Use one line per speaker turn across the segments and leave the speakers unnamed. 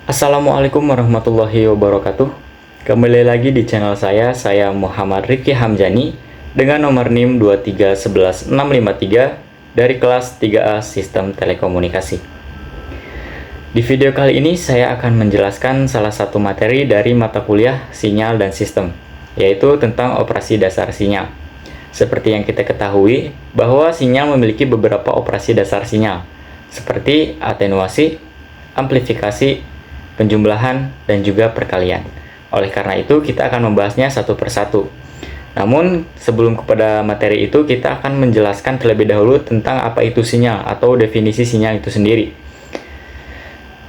Assalamualaikum warahmatullahi wabarakatuh. Kembali lagi di channel saya Muhammad Rifki Hamzani dengan nomor NIM 2311653 dari kelas 3A Sistem Telekomunikasi. Di video kali ini saya akan menjelaskan salah satu materi dari mata kuliah Sinyal dan Sistem, yaitu tentang operasi dasar sinyal. Seperti yang kita ketahui, bahwa sinyal memiliki beberapa operasi dasar sinyal, seperti atenuasi, amplifikasi, penjumlahan, dan juga perkalian. Oleh karena itu, kita akan membahasnya satu persatu. Namun, sebelum kepada materi itu, kita akan menjelaskan terlebih dahulu tentang apa itu sinyal atau definisi sinyal itu sendiri.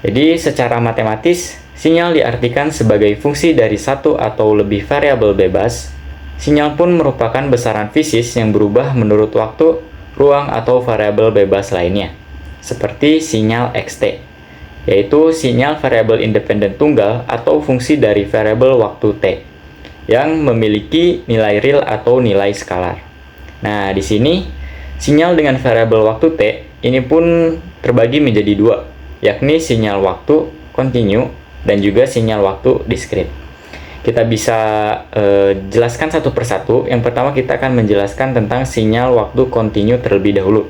Jadi, secara matematis, sinyal diartikan sebagai fungsi dari satu atau lebih variabel bebas. Sinyal pun merupakan besaran fisis yang berubah menurut waktu, ruang, atau variabel bebas lainnya, seperti sinyal xt, yaitu sinyal variabel independen tunggal atau fungsi dari variabel waktu t yang memiliki nilai real atau nilai skalar. Nah, di sini sinyal dengan variabel waktu t ini pun terbagi menjadi dua, yakni sinyal waktu kontinu dan juga sinyal waktu diskrit. Kita bisa jelaskan satu persatu. Yang pertama kita akan menjelaskan tentang sinyal waktu kontinu terlebih dahulu.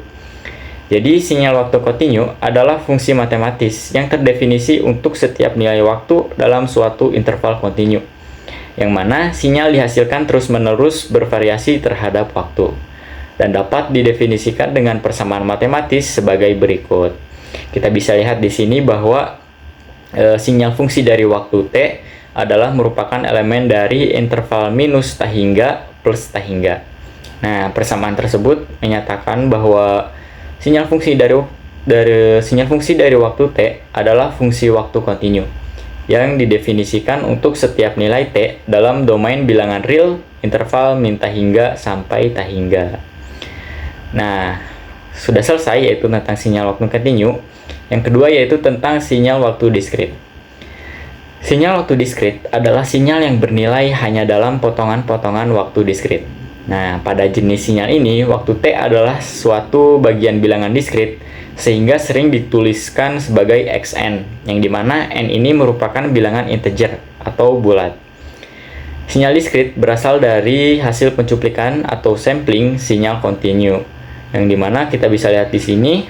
Jadi, sinyal waktu kontinu adalah fungsi matematis yang terdefinisi untuk setiap nilai waktu dalam suatu interval kontinu, yang mana sinyal dihasilkan terus-menerus bervariasi terhadap waktu, dan dapat didefinisikan dengan persamaan matematis sebagai berikut. Kita bisa lihat di sini bahwa sinyal fungsi dari waktu t adalah merupakan elemen dari interval minus t hingga plus t hingga. Nah, persamaan tersebut menyatakan bahwa sinyal fungsi dari waktu t adalah fungsi waktu kontinu yang didefinisikan untuk setiap nilai t dalam domain bilangan real interval min t hingga sampai t hingga. Nah, sudah selesai yaitu tentang sinyal waktu kontinu. Yang kedua yaitu tentang sinyal waktu diskrit. Sinyal waktu diskrit adalah sinyal yang bernilai hanya dalam potongan-potongan waktu diskrit. Nah, pada jenis sinyal ini, waktu t adalah suatu bagian bilangan diskrit, sehingga sering dituliskan sebagai xn, yang dimana n ini merupakan bilangan integer atau bulat. Sinyal diskrit berasal dari hasil pencuplikan atau sampling sinyal kontinu, yang dimana kita bisa lihat di sini,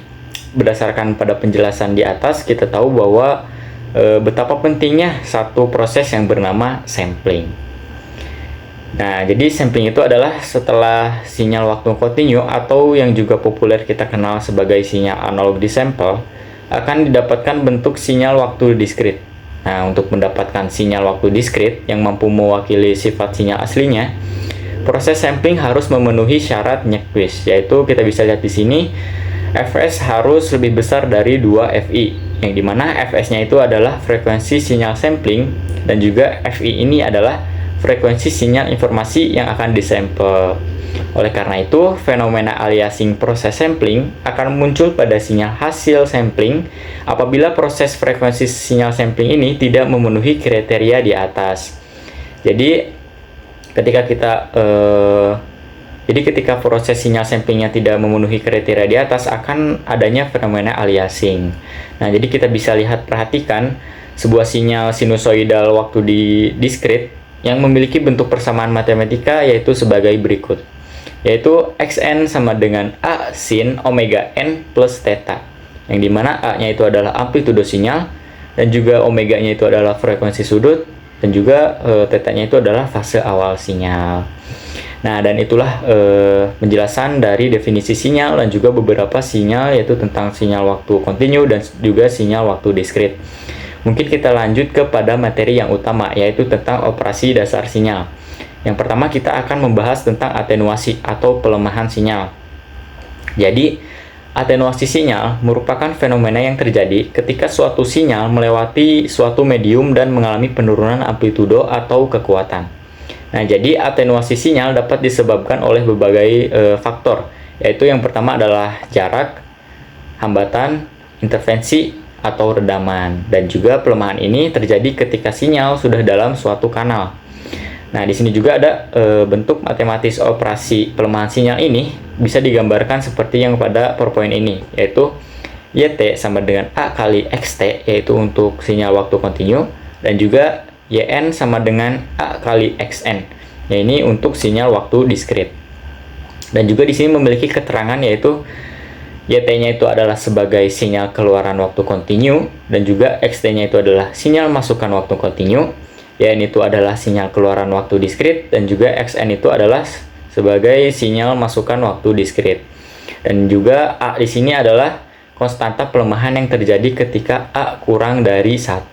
berdasarkan pada penjelasan di atas, kita tahu bahwa betapa pentingnya satu proses yang bernama sampling. Nah, jadi sampling itu adalah setelah sinyal waktu kontinu atau yang juga populer kita kenal sebagai sinyal analog disampel akan didapatkan bentuk sinyal waktu diskrit. Nah, untuk mendapatkan sinyal waktu diskrit yang mampu mewakili sifat sinyal aslinya, proses sampling harus memenuhi syarat Nyquist, yaitu kita bisa lihat di sini Fs harus lebih besar dari 2 Fi, yang dimana Fs-nya itu adalah frekuensi sinyal sampling dan juga Fi ini adalah frekuensi sinyal informasi yang akan disampel. Oleh karena itu, fenomena aliasing proses sampling akan muncul pada sinyal hasil sampling apabila proses frekuensi sinyal sampling ini tidak memenuhi kriteria di atas. Jadi, ketika proses sinyal samplingnya tidak memenuhi kriteria di atas, akan adanya fenomena aliasing. Nah, jadi kita bisa perhatikan sebuah sinyal sinusoidal waktu diskrit yang memiliki bentuk persamaan matematika yaitu sebagai berikut, yaitu xn sama dengan a sin omega n plus theta, yang dimana a-nya itu adalah amplitudo sinyal dan juga omega-nya itu adalah frekuensi sudut dan juga theta-nya itu adalah fase awal sinyal. Nah, dan itulah penjelasan dari definisi sinyal dan juga beberapa sinyal, yaitu tentang sinyal waktu kontinu dan juga sinyal waktu diskrit. Mungkin kita lanjut kepada materi yang utama, yaitu tentang operasi dasar sinyal. Yang pertama kita akan membahas tentang atenuasi atau pelemahan sinyal. Jadi, atenuasi sinyal merupakan fenomena yang terjadi ketika suatu sinyal melewati suatu medium dan mengalami penurunan amplitudo atau kekuatan. Nah, jadi atenuasi sinyal dapat disebabkan oleh berbagai faktor, yaitu yang pertama adalah jarak, hambatan, intervensi, atau redaman, dan juga pelemahan ini terjadi ketika sinyal sudah dalam suatu kanal. Nah, di sini juga ada bentuk matematis operasi pelemahan sinyal ini bisa digambarkan seperti yang pada PowerPoint ini, yaitu YT sama dengan A kali XT, yaitu untuk sinyal waktu kontinu, dan juga YN sama dengan A kali XN, ya ini untuk sinyal waktu diskrit. Dan juga di sini memiliki keterangan yaitu YT-nya itu adalah sebagai sinyal keluaran waktu kontinu, dan juga XT-nya itu adalah sinyal masukan waktu kontinu, YN itu adalah sinyal keluaran waktu diskrit, dan juga XN itu adalah sebagai sinyal masukan waktu diskrit. Dan juga A di sini adalah konstanta pelemahan yang terjadi ketika A kurang dari 1.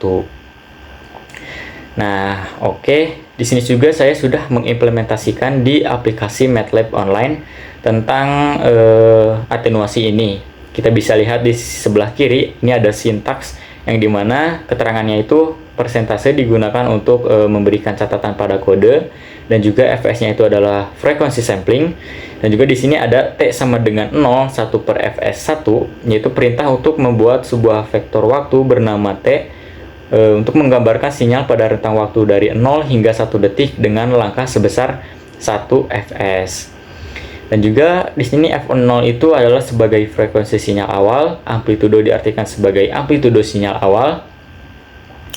Nah, oke. Di sini juga saya sudah mengimplementasikan di aplikasi MATLAB online tentang atenuasi ini. Kita bisa lihat di sebelah kiri, ini ada sintaks yang dimana keterangannya itu persentase digunakan untuk memberikan catatan pada kode, dan juga fs-nya itu adalah frekuensi sampling, dan juga di sini ada T sama dengan 0, 1 per fs1, yaitu perintah untuk membuat sebuah vektor waktu bernama T untuk menggambarkan sinyal pada rentang waktu dari 0 hingga 1 detik dengan langkah sebesar 1 fs. Dan juga di sini f0 itu adalah sebagai frekuensi sinyal awal, amplitudo diartikan sebagai amplitudo sinyal awal.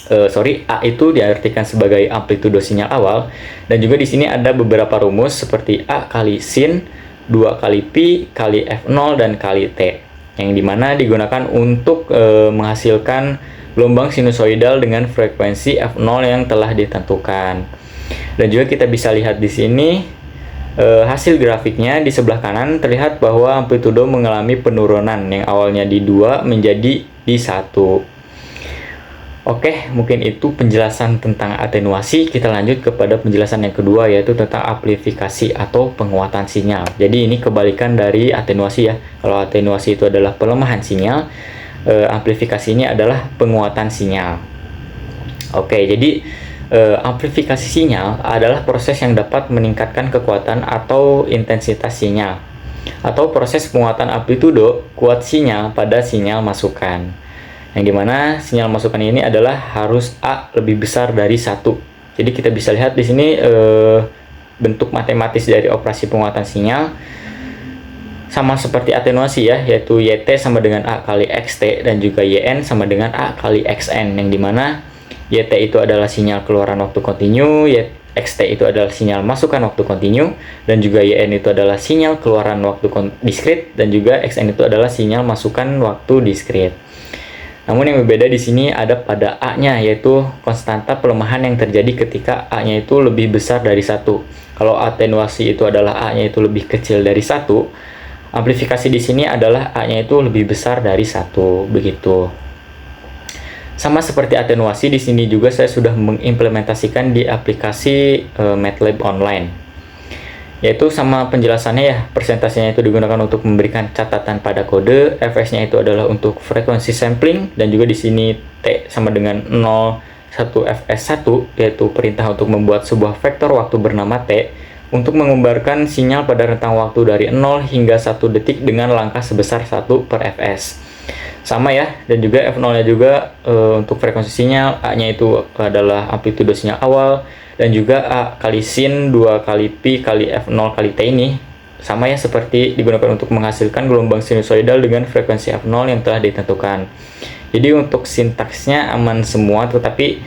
A itu diartikan sebagai amplitudo sinyal awal, dan juga di sini ada beberapa rumus seperti A kali sin, 2 kali pi kali f0 dan kali t, yang dimana digunakan untuk menghasilkan gelombang sinusoidal dengan frekuensi f0 yang telah ditentukan. Dan juga kita bisa lihat di sini hasil grafiknya. Di sebelah kanan terlihat bahwa amplitudo mengalami penurunan yang awalnya di 2 menjadi di 1. Oke, mungkin itu penjelasan tentang atenuasi. Kita lanjut kepada penjelasan yang kedua, yaitu tentang amplifikasi atau penguatan sinyal. Jadi ini kebalikan dari atenuasi ya. Kalau atenuasi itu adalah pelemahan sinyal, amplifikasi ini adalah penguatan sinyal. Oke, jadi amplifikasi sinyal adalah proses yang dapat meningkatkan kekuatan atau intensitas sinyal, atau proses penguatan amplitudo kuat sinyal pada sinyal masukan, yang dimana sinyal masukan ini adalah harus A lebih besar dari 1. Jadi kita bisa lihat di sini bentuk matematis dari operasi penguatan sinyal sama seperti atenuasi ya, yaitu YT sama dengan A kali XT, dan juga YN sama dengan A kali XN, yang dimana YT itu adalah sinyal keluaran waktu kontinu, XT itu adalah sinyal masukan waktu kontinu, dan juga YN itu adalah sinyal keluaran waktu diskrit, dan juga XN itu adalah sinyal masukan waktu diskrit. Namun yang berbeda di sini ada pada A-nya, yaitu konstanta pelemahan yang terjadi ketika A-nya itu lebih besar dari 1. Kalau atenuasi itu adalah A-nya itu lebih kecil dari 1, amplifikasi di sini adalah A-nya itu lebih besar dari 1, begitu. Sama seperti atenuasi, di sini juga saya sudah mengimplementasikan di aplikasi MATLAB online. Yaitu sama penjelasannya ya, persentasenya itu digunakan untuk memberikan catatan pada kode, fs-nya itu adalah untuk frekuensi sampling, dan juga di sini T sama dengan 0, 1 fs1, yaitu perintah untuk membuat sebuah vektor waktu bernama T untuk menggambarkan sinyal pada rentang waktu dari 0 hingga 1 detik dengan langkah sebesar 1 per fs. Sama ya, dan juga f0-nya juga untuk frekuensi sinyal, A-nya itu adalah amplitudo sinyal awal, dan juga A kali sin 2 kali pi kali f0 kali t ini sama ya, seperti digunakan untuk menghasilkan gelombang sinusoidal dengan frekuensi f0 yang telah ditentukan. Jadi untuk sintaksnya aman semua, tetapi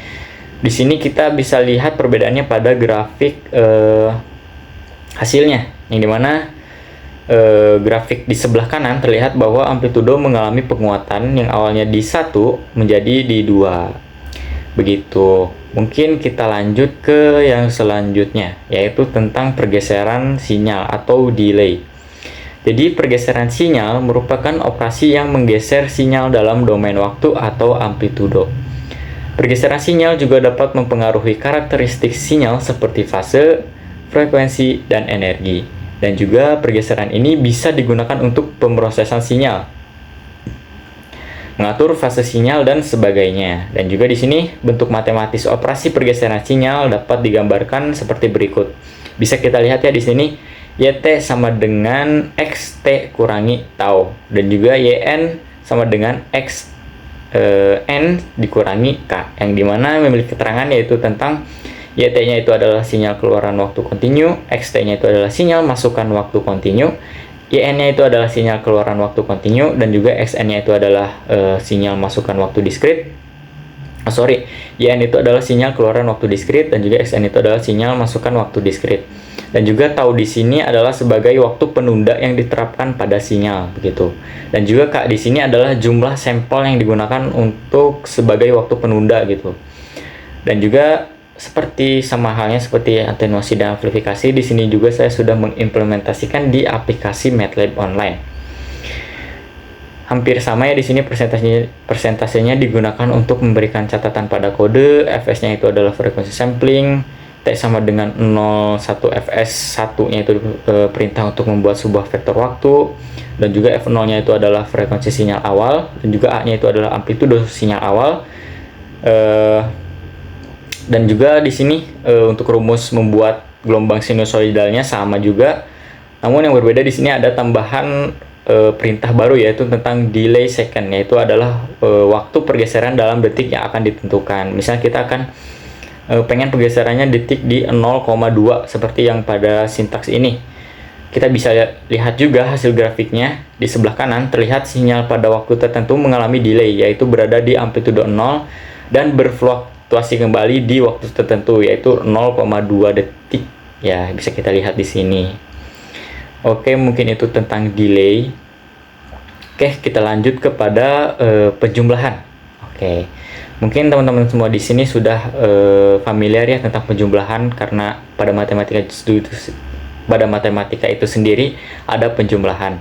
di sini kita bisa lihat perbedaannya pada grafik hasilnya, yang dimana grafik di sebelah kanan terlihat bahwa amplitudo mengalami penguatan yang awalnya di 1 menjadi di 2. Begitu. Mungkin kita lanjut ke yang selanjutnya, yaitu tentang pergeseran sinyal atau delay. Jadi pergeseran sinyal merupakan operasi yang menggeser sinyal dalam domain waktu atau amplitudo. Pergeseran sinyal juga dapat mempengaruhi karakteristik sinyal seperti fase, frekuensi, dan energi. Dan juga pergeseran ini bisa digunakan untuk pemrosesan sinyal, mengatur fase sinyal, dan sebagainya. Dan juga di sini bentuk matematis operasi pergeseran sinyal dapat digambarkan seperti berikut. Bisa kita lihat ya di sini, YT sama dengan XT kurangi tau, dan juga YN sama dengan N dikurangi K, yang dimana memiliki keterangan yaitu tentang YT-nya itu adalah sinyal keluaran waktu kontinu, XT-nya itu adalah sinyal masukan waktu kontinu, YN-nya itu adalah sinyal keluaran waktu kontinu, dan juga XN-nya itu adalah sinyal masukan waktu diskrit. YN itu adalah sinyal keluaran waktu diskrit, dan juga XN itu adalah sinyal masukan waktu diskrit. Dan juga tau di sini adalah sebagai waktu penunda yang diterapkan pada sinyal begitu. Dan juga K di sini adalah jumlah sampel yang digunakan untuk sebagai waktu penunda gitu. Dan juga seperti sama halnya seperti atenuasi dan amplifikasi, di sini juga saya sudah mengimplementasikan di aplikasi MATLAB online. Hampir sama ya, di sini persentasenya digunakan untuk memberikan catatan pada kode. Fs-nya itu adalah frekuensi sampling. T sama dengan 01 Fs, 1-nya itu perintah untuk membuat sebuah vektor waktu, dan juga F0-nya itu adalah frekuensi sinyal awal, dan juga A-nya itu adalah amplitudo sinyal awal. Dan juga di sini untuk rumus membuat gelombang sinusoidalnya sama juga, namun yang berbeda di sini ada tambahan perintah baru, yaitu tentang delay second, yaitu adalah waktu pergeseran dalam detik yang akan ditentukan. Misalnya kita akan pengen pergeserannya detik di 0,2 seperti yang pada sintaks ini. Kita bisa lihat juga hasil grafiknya di sebelah kanan, terlihat sinyal pada waktu tertentu mengalami delay, yaitu berada di amplitudo 0 dan berfluktuasi kembali di waktu tertentu, yaitu 0,2 detik. Ya, bisa kita lihat di sini. Oke, mungkin itu tentang delay. Oke, kita lanjut kepada penjumlahan. Oke. Mungkin teman-teman semua di sini sudah familiar ya tentang penjumlahan, karena pada matematika itu sendiri ada penjumlahan.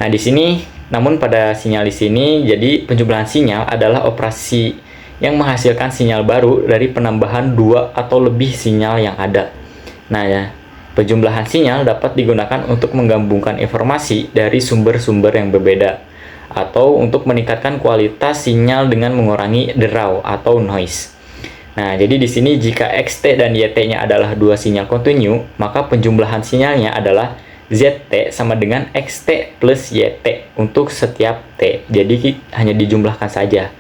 Nah, di sini namun pada sinyal di sini, jadi penjumlahan sinyal adalah operasi yang menghasilkan sinyal baru dari penambahan dua atau lebih sinyal yang ada. Nah, ya, penjumlahan sinyal dapat digunakan untuk menggabungkan informasi dari sumber-sumber yang berbeda, atau untuk meningkatkan kualitas sinyal dengan mengurangi derau atau noise. Nah, jadi di sini jika XT dan YT-nya adalah dua sinyal kontinu, maka penjumlahan sinyalnya adalah ZT sama dengan XT plus YT untuk setiap T. Jadi hanya dijumlahkan saja.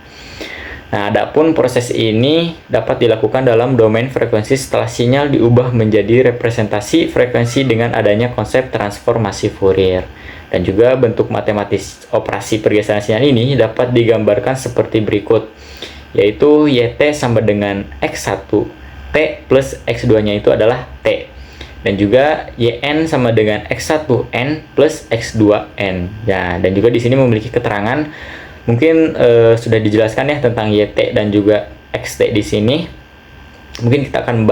Nah, adapun proses ini dapat dilakukan dalam domain frekuensi setelah sinyal diubah menjadi representasi frekuensi dengan adanya konsep transformasi Fourier. Dan juga bentuk matematis operasi pergeseran sinyal ini dapat digambarkan seperti berikut, yaitu YT sama dengan X1 T plus X2-nya itu adalah T. Dan juga YN sama dengan X1N plus X2N. Ya, dan juga di sini memiliki keterangan, mungkin sudah dijelaskan ya tentang YT dan juga XT di sini. Mungkin kita akan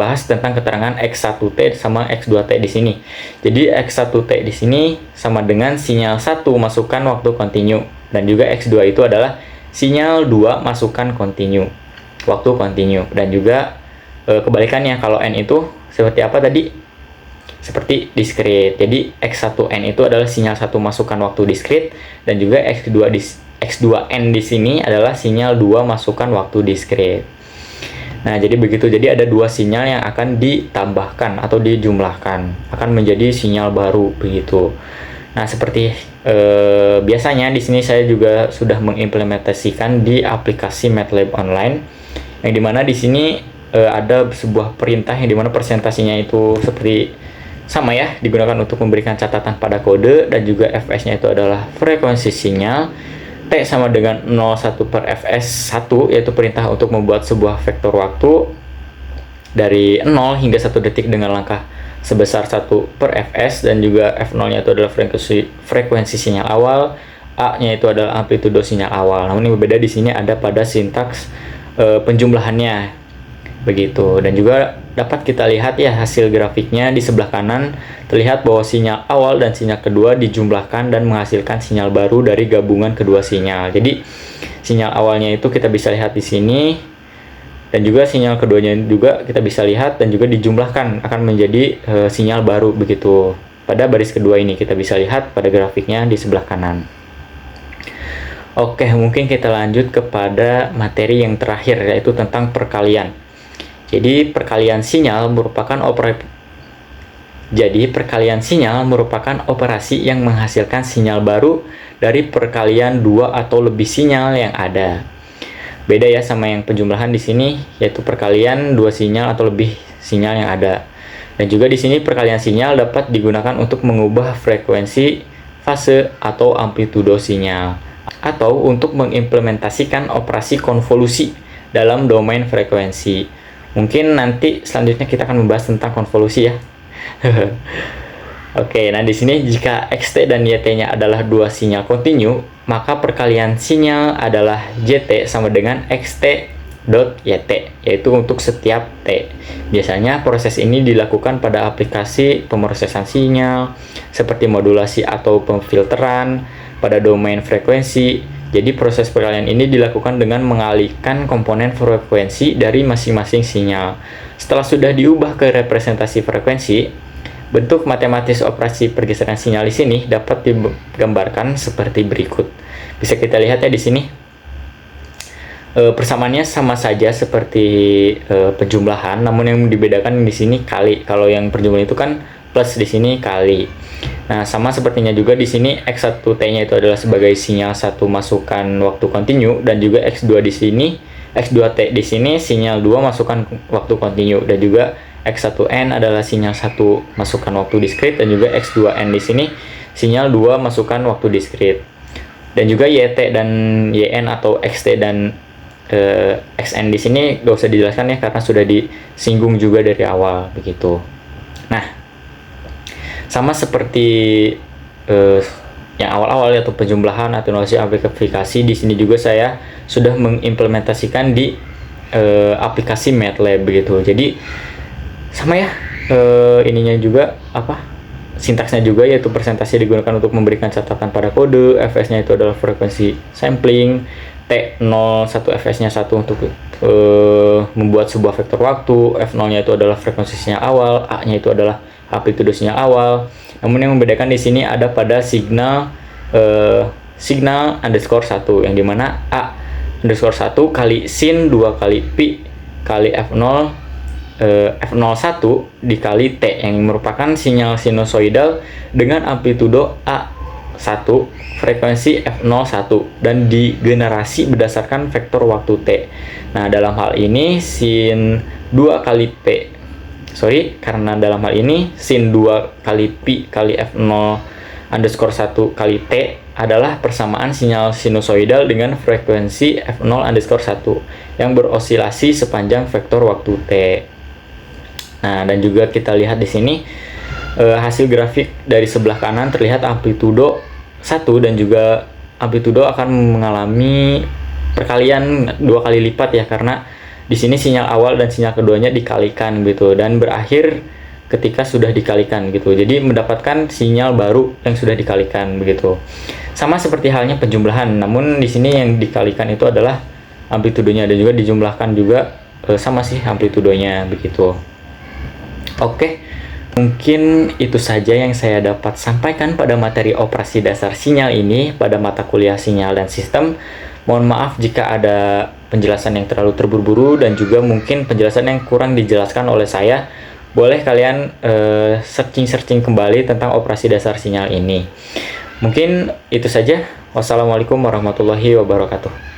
bahas tentang keterangan X1T sama X2T di sini. Jadi X1T di sini sama dengan sinyal 1 masukan waktu kontinu, dan juga X2 itu adalah sinyal 2 masukan kontinu, waktu kontinu. Dan juga kebalikannya, kalau N itu seperti apa tadi? Seperti diskrit. Jadi X1N itu adalah sinyal 1 masukan waktu diskrit, dan juga X2N di sini adalah sinyal 2 masukan waktu diskrit. Nah, jadi begitu. Jadi ada dua sinyal yang akan ditambahkan atau dijumlahkan, akan menjadi sinyal baru begitu. Nah, seperti biasanya di sini saya juga sudah mengimplementasikan di aplikasi MATLAB online, yang dimana di sini ada sebuah perintah yang dimana presentasinya itu seperti sama ya, digunakan untuk memberikan catatan pada kode, dan juga Fs-nya itu adalah frekuensi sinyal. T sama dengan 01 per Fs 1, yaitu perintah untuk membuat sebuah vektor waktu dari 0 hingga 1 detik dengan langkah sebesar 1 per Fs, dan juga F0-nya itu adalah frekuensi sinyal awal, A-nya itu adalah amplitudo sinyal awal. Namun yang berbeda di sini ada pada sintaks penjumlahannya begitu. Dan juga dapat kita lihat ya hasil grafiknya di sebelah kanan, terlihat bahwa sinyal awal dan sinyal kedua dijumlahkan dan menghasilkan sinyal baru dari gabungan kedua sinyal. Jadi sinyal awalnya itu kita bisa lihat di sini, dan juga sinyal keduanya juga kita bisa lihat, dan juga dijumlahkan akan menjadi sinyal baru begitu. Pada baris kedua ini kita bisa lihat pada grafiknya di sebelah kanan. Oke, mungkin kita lanjut kepada materi yang terakhir, yaitu tentang perkalian. Jadi perkalian sinyal merupakan operasi yang menghasilkan sinyal baru dari perkalian dua atau lebih sinyal yang ada. Beda ya sama yang penjumlahan di sini, yaitu perkalian dua sinyal atau lebih sinyal yang ada. Dan juga di sini perkalian sinyal dapat digunakan untuk mengubah frekuensi, fase, atau amplitudo sinyal, atau untuk mengimplementasikan operasi konvolusi dalam domain frekuensi. Mungkin nanti selanjutnya kita akan membahas tentang konvolusi ya. Oke, nah di sini jika XT dan YT-nya adalah dua sinyal kontinu, maka perkalian sinyal adalah JT sama dengan XT dot YT, yaitu untuk setiap T. Biasanya proses ini dilakukan pada aplikasi pemrosesan sinyal, seperti modulasi atau pemfilteran pada domain frekuensi. Jadi proses perkalian ini dilakukan dengan mengalihkan komponen frekuensi dari masing-masing sinyal. Setelah sudah diubah ke representasi frekuensi, bentuk matematis operasi pergeseran sinyal di sini dapat digambarkan seperti berikut. Bisa kita lihat ya di sini. Persamaannya sama saja seperti penjumlahan, namun yang dibedakan di sini kali. Kalau yang perjumlahan itu kan plus, di sini kali. Nah, sama sepertinya juga di sini X1T-nya itu adalah sebagai sinyal satu masukan waktu kontinu, dan juga X2 di sini, X2T di sini sinyal 2 masukan waktu kontinu, dan juga X1N adalah sinyal satu masukan waktu diskrit, dan juga X2N di sini sinyal 2 masukan waktu diskrit. Dan juga YT dan YN atau XT dan XN di sini gak usah dijelaskan ya, karena sudah disinggung juga dari awal begitu. Nah, sama seperti yang awal-awal yaitu penjumlahan, atenuasi, amplifikasi, di sini juga saya sudah mengimplementasikan di aplikasi MATLAB begitu. Jadi sama ya, ininya juga sintaksnya juga, yaitu presentasi digunakan untuk memberikan catatan pada kode, fs-nya itu adalah frekuensi sampling, T01 fs-nya 1 untuk membuat sebuah vektor waktu, F0-nya itu adalah frekuensi sinyal awal, A-nya itu adalah amplitudo sinyal awal. Namun yang membedakan di sini ada pada signal underscore 1, yang dimana A underscore 1 kali sin 2 kali pi kali F0 F01 dikali T, yang merupakan sinyal sinusoidal dengan amplitudo A1, frekuensi F01, dan digenerasi berdasarkan vektor waktu T. Nah, dalam hal ini sin 2 kali P, karena dalam hal ini sin 2 kali pi kali F0 underscore 1 kali T adalah persamaan sinyal sinusoidal dengan frekuensi F0 underscore 1 yang berosilasi sepanjang vektor waktu T. Nah, dan juga kita lihat di sini hasil grafik dari sebelah kanan terlihat amplitudo 1 dan juga amplitudo akan mengalami perkalian 2 kali lipat ya, karena di sini sinyal awal dan sinyal keduanya dikalikan gitu, dan berakhir ketika sudah dikalikan gitu. Jadi mendapatkan sinyal baru yang sudah dikalikan begitu. Sama seperti halnya penjumlahan, namun di sini yang dikalikan itu adalah amplitudonya, dan juga dijumlahkan juga sama sih amplitudonya begitu. Oke, mungkin itu saja yang saya dapat sampaikan pada materi operasi dasar sinyal ini pada mata kuliah sinyal dan sistem. Mohon maaf jika ada penjelasan yang terlalu terburu-buru dan juga mungkin penjelasan yang kurang dijelaskan oleh saya. Boleh kalian searching kembali tentang operasi dasar sinyal ini. Mungkin itu saja. Wassalamualaikum warahmatullahi wabarakatuh.